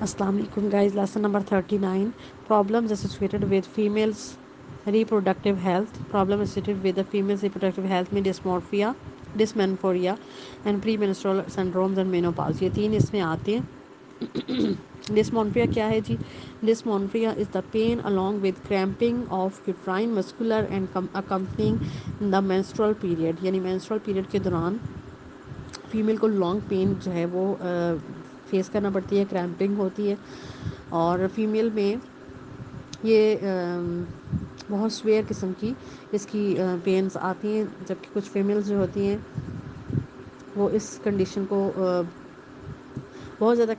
Assalamu alaikum guys, lesson number 39, problems associated with females reproductive health. Problem associated with the females reproductive health में dysmorphia, dysmenorrhea and premenstrual syndromes and menopause, ये तीन इसमें आते हैं. Dysmorphia क्या है जी? Dysmorphia is the pain along with cramping of uterine muscular and accompanying the menstrual period, यानी menstrual period के दौरान फीमेल को लॉन्ग पेन जो है वो फेस करना पड़ती है, क्रैम्पिंग होती है और फीमेल में ये बहुत स्वेयर किस्म की इसकी पेन्स आती हैं, जबकि कुछ फीमेल्स जो होती हैं वो इस कंडीशन को बहुत ज़्यादा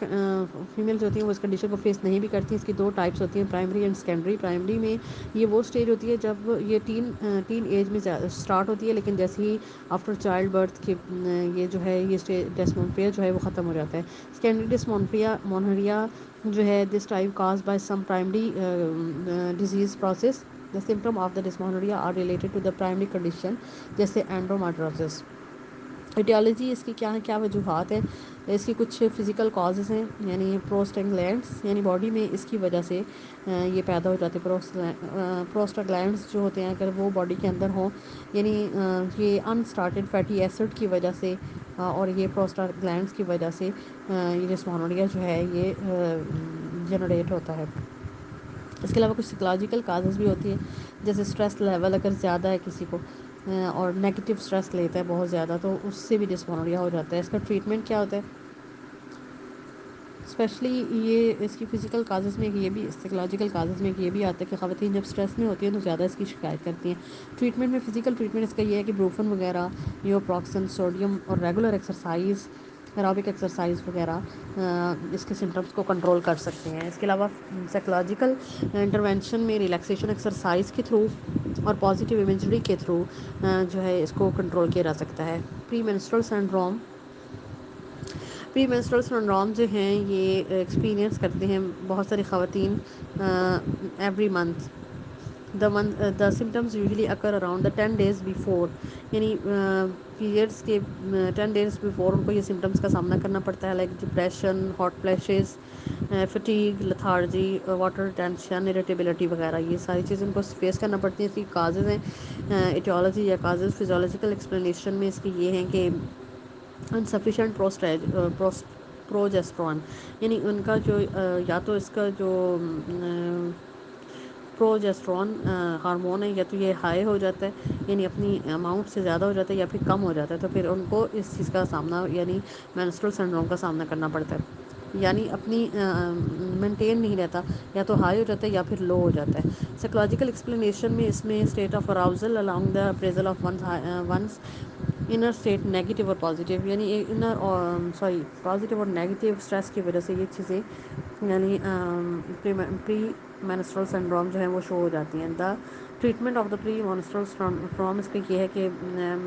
फीमेल्स होती हैं वो इस कंडीशन को फेस नहीं भी करती. इसकी दो टाइप्स होती हैं, प्राइमरी एंड सेकेंडरी. प्राइमरी में ये वो स्टेज होती है जब ये टीन एज में स्टार्ट होती है, लेकिन जैसे ही आफ्टर चाइल्ड बर्थ के ये जो है ये स्टेज डिस्मोर्फिया जो है वो ख़त्म हो जाता है. सेकेंडरी डिस्मोर्फिया जो है this type cause by some primary disease process. The symptom of the dysmorphia are related to the primary condition, जैसे एंड्रोमेट्रोसिस. एटियोलॉजी इसकी क्या है, क्या वजूहत हैं. इसकी कुछ फ़िज़िकल कॉजेज़ हैं, यानी प्रोस्टाग्लैंड्स, यानी बॉडी में इसकी वजह से ये पैदा हो जाते हैं. प्रोस्टाग्लैंड्स जो होते हैं अगर वो बॉडी के अंदर हों, यानी ये अनस्टार्टेड फैटी एसिड की वजह से और ये प्रोस्टाग्लैंड्स की वजह से ये डिस्मोर्फिया जो है ये जनरेट होता है. इसके अलावा कुछ साइकोलॉजिकल काजेज़ भी होती हैं, जैसे स्ट्रेस लेवल अगर ज़्यादा है किसी को और नेगेटिव स्ट्रेस लेता है बहुत ज़्यादा, तो उससे भी डिस्मोर्फिया हो जाता है. इसका ट्रीटमेंट क्या होता है? स्पेशली ये इसकी फ़िज़िकल काजेज़ में ये भी, साइकोलॉजिकल काजेज़ में ये भी आता है कि ख़वातीन जब स्ट्रेस में होती हैं तो ज़्यादा इसकी शिकायत करती हैं. ट्रीटमेंट में फ़िज़िकल ट्रीटमेंट इसका ये है कि ब्रूफन वगैरह, नियोप्रॉक्सन, सोडियम और रेगुलर एक्सरसाइज, एरोबिक एक्सरसाइज वगैरह इसके सिम्टम्स को कंट्रोल कर सकते हैं. इसके अलावा साइकोलॉजिकल इंटरवेंशन में रिलैक्सेशन एक्सरसाइज के थ्रू और पॉजिटिव इमेजरी के थ्रू जो है इसको कंट्रोल किया जा सकता है. Pre menstrual syndrome, pre menstrual syndrome जो हैं ये एक्सपीरियंस करते हैं बहुत सारी ख़वातीन every month. The symptoms usually occur around the 10 days before, यानी पीरियड्स के 10 days बिफोर उनको ये सिम्टम्स का सामना करना पड़ता है, like depression, hot flashes, fatigue, lethargy, water tension, irritability वगैरह. ये सारी चीज़ें उनको फेस करना पड़ती हैं. इसकी काजेज़ हैं एटियोलॉजी या काजेज़. फिजियोलॉजिकल एक्सप्लेनेशन में इसके ये हैं कि अनसफिशेंट प्रोजेस्टेरॉन, यानी उनका जो या तो इसका जो प्रोजेस्टेरॉन हार्मोन है या तो ये हाई हो जाता है, यानी अपनी अमाउंट से ज़्यादा हो जाता है, या फिर कम हो जाता है, तो फिर उनको इस चीज़ का सामना यानी मेंस्ट्रुअल सिंड्रोम का सामना करना पड़ता है. यानी अपनी मेंटेन नहीं रहता, या तो हाई हो जाता है या फिर लो हो जाता है. साइकोलॉजिकल एक्सप्लेनेशन में इसमें state of arousal along the appraisal of one's inner state negative और पॉजिटिव, यानी इनर और पॉजिटिव और नेगेटिव स्ट्रेस की वजह से ये चीज़ें यानी प्री मेंस्ट्रुअल सिंड्रोम जो है वो शो हो जाती हैं. The treatment of the pre menstrual syndrome इसका ये है कि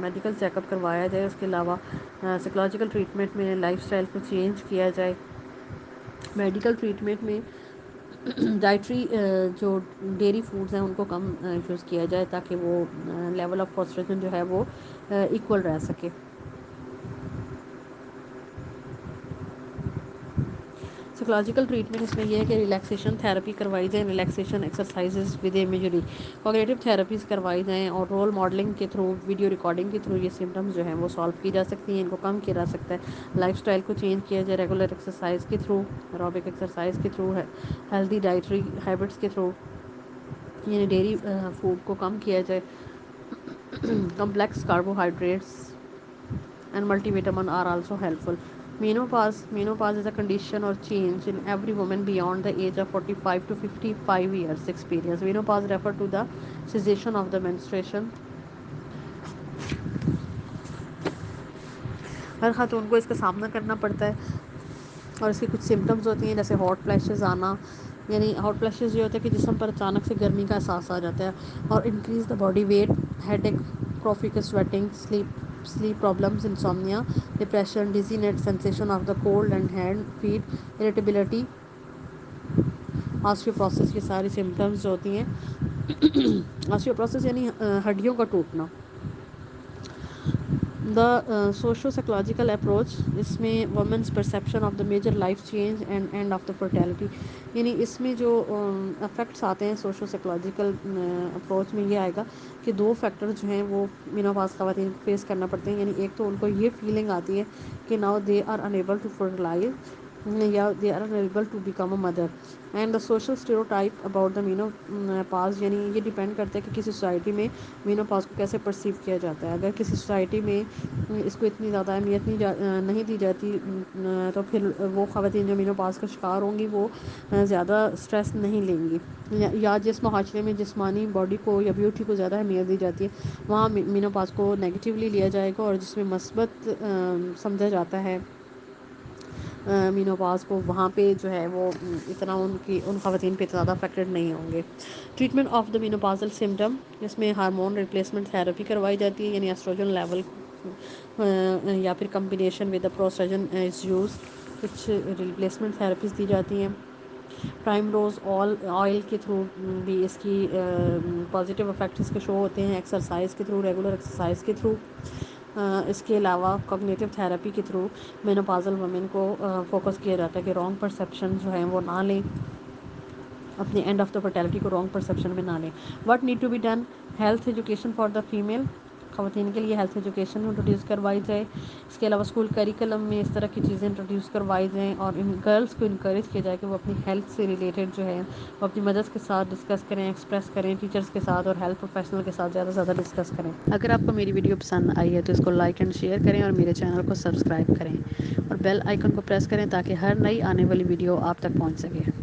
मेडिकल चेकअप करवाया जाए. उसके अलावा साइकोलॉजिकल ट्रीटमेंट में लाइफस्टाइल को चेंज किया जाए. मेडिकल ट्रीटमेंट में डाइट्री जो डेयरी फूड्स हैं उनको कम यूज़ किया जाए, ताकि वो लेवल ऑफ प्रोस्टेशन जो है वो इक्वल रह सके. साइकोलॉजिकल ट्रीटमेंट इसमें यह है कि रिलैक्सेशन थेरेपी करवाई जाए, relaxation exercises with imagery, cognitive therapies करवाई जाएँ और रोल मॉडलिंग के थ्रू, वीडियो रिकॉर्डिंग के थ्रू ये सिम्टम्स जो हैं वो सॉल्व की जा सकती हैं, इनको कम किया जा सकता है. लाइफस्टाइल को चेंज किया जाए रेगुलर एक्सरसाइज के थ्रू, एरोबिक एक्सरसाइज के थ्रू, है हेल्दी डाइटरी हैबिट्स के थ्रू, यानी डेयरी फूड को कम किया जाए. Complex carbohydrates and multivitamin are also helpful. Menopause is a condition or change in every woman beyond the age of 45 to 55 years experience. Menopause refer to the cessation of the menstruation. हर खातून को इसका सामना करना पड़ता है और इसके कुछ symptoms होती हैं, जैसे हॉट फ्लैशेस आना, यानी हॉट फ्लैशेस ये होता है कि जिस्म पर अचानक से गर्मी का एहसास आ जाता है, और increase the body weight, headache, profuse sweating, sleep problems, insomnia, depression, dizziness, sensation of the cold and hand, feet, irritability, osteoporosis. ये सारी सिम्टम्स जो होती हैं ऑस्टियोप्रोसिस यानी हड्डियों का टूटना. دا سوشو سائیکولوجیکل اپروچ، اس میں women's perception of the major life change and end of the fertility, یعنی اس میں جو افیکٹس آتے ہیں سوشو سائیکولوجیکل اپروچ میں یہ آئے گا کہ دو فیکٹر جو ہیں وہ مینوپاز خواتین کو فیس کرنا پڑتے ہیں. یعنی ایک تو ان کو یہ فیلنگ آتی ہے کہ now they are unable to fertilize یا they are unable to become a mother. And the social stereotype about the pause, یعنی یہ ڈیپینڈ کرتا ہے کہ کسی سوسائٹی میں پاز کو کیسے پرسیو کیا جاتا ہے. اگر کسی سوسائٹی میں اس کو اتنی زیادہ اہمیت نہیں دی جاتی تو پھر وہ خواتین جو پاز کا شکار ہوں گی وہ زیادہ اسٹریس نہیں لیں گی. یا جس معاشرے میں جسمانی باڈی کو یا بیوٹی کو زیادہ اہمیت دی جاتی ہے وہاں پاز کو نیگیٹیولی لیا جائے گا، اور جس میں مثبت سمجھا جاتا ہے پاز کو، وہاں پہ جو ہے وہ اتنا ان خواتین پہ اتنا زیادہ افیکٹڈ نہیں ہوں گے. Treatment of the menopausal symptom, اس میں ہارمون ریپلیسمنٹ تھراپی کروائی جاتی ہے، یعنی ایسٹروجن لیول یا پھر کمبینیشن ود پروسٹرجن از یوز. کچھ ریپلیسمنٹ تھراپیز دی جاتی ہیں. پرائم روز آئل کے تھرو بھی اس کی پازیٹیو افیکٹ اس کے شو ہوتے ہیں. ایکسرسائز کے تھرو، ریگولر ایکسرسائز کے تھرو. اس کے علاوہ کوگنیٹو تھراپی کے تھرو مینوپازل وومن کو فوکس کیا جاتا ہے کہ رانگ پرسیپشن جو ہیں وہ نہ لیں، اپنے اینڈ آف دا فرٹیلٹی کو رانگ پرسیپشن میں نہ لیں. What need to be done? Health education for the female, خواتین کے لیے ہیلتھ ایجوکیشن انٹروڈیوس کروائی جائے. اس کے علاوہ اسکول کریکلم میں اس طرح کی چیزیں انٹروڈیوس کروائی جائیں، اور ان گرلس کو انکریج کیا جائے کہ وہ اپنی ہیلتھ سے ریلیٹڈ جو ہے وہ اپنی مدرس کے ساتھ ڈسکس کریں، ایکسپریس کریں، ٹیچرس کے ساتھ اور ہیلتھ پروفیشنل کے ساتھ زیادہ سے زیادہ ڈسکس کریں. اگر آپ کو میری ویڈیو پسند آئی ہے تو اس کو لائک اینڈ شیئر کریں اور میرے چینل کو سبسکرائب کریں اور بیل آئیکن کو پریس کریں تاکہ ہر نئی آنے والی ویڈیو آپ تک پہنچ سکے.